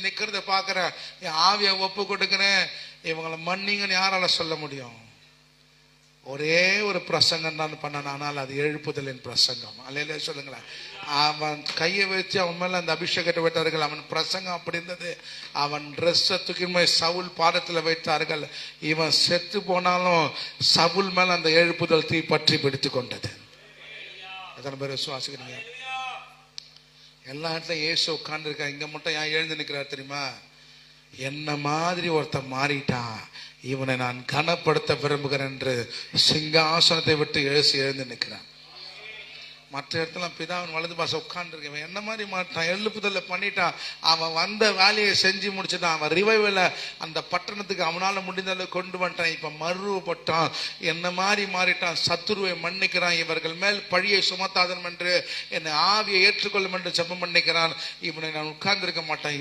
நிக்கிறத பாக்குறேன், என் ஆவியை ஒப்பு கொடுக்கிறேன், இவங்களை மன்னிங்கன்னு யாரால சொல்ல முடியும்? ஒரே ஒரு பிரசங்கம் தான் பண்ணான், ஆனால் அது எழுப்புதலின் பிரசங்கம். அல்லையில சொல்லுங்களேன். அவன் கையை வச்சு அவன் மேல அந்த அபிஷேகத்தை வைத்தார்கள். அவன் பிரசங்கம் அப்படி இருந்தது. அவன் ட்ரெஸ்ஸை தூக்கி சவுல் பாதத்தில் வைத்தார்கள். இவன் செத்து போனாலும் சவுல் மேல அந்த எழுப்புதல் தீ பற்றி பிடித்து கொண்டது. எத்தனை பேர் விசுவாசிக்கிறீங்க? எல்லா இடத்துலையும் இயேசு உட்கார்ந்து இருக்கா, இங்க மட்டும் ஏன் எழுந்து நிற்கிறார் தெரியுமா? என்ன மாதிரி ஒருத்தன் மாறிட்டான், இவனை நான் கனப்படுத்த விரும்புகிறேன் என்று சிங்காசனத்தை விட்டு எழுந்து நிற்கிறான். மற்ற இடத்துல பிதாவின் வலது பாசம் உட்கார்ந்துருக்கவன் என்ன மாதிரி மாட்டான், எழுப்புதல்ல பண்ணிட்டான். அவன் வந்த வேலையை செஞ்சு முடிச்சுட்டான். அவன் ரிவைவல அந்த பட்டணத்துக்கு அவனால முடிந்தால கொண்டு வந்துட்டான். இப்ப மறுபட்டான், என்ன மாதிரி மாறிட்டான், சத்துருவை மன்னிக்கிறான், இவர்கள் மேல் பழியை சுமத்தாதன் என்று என்னை ஆவியை ஏற்றுக்கொள்ளும் என்று ஜெபம் பண்ணிக்கிறான். இவனை நான் உட்கார்ந்து இருக்க மாட்டான்.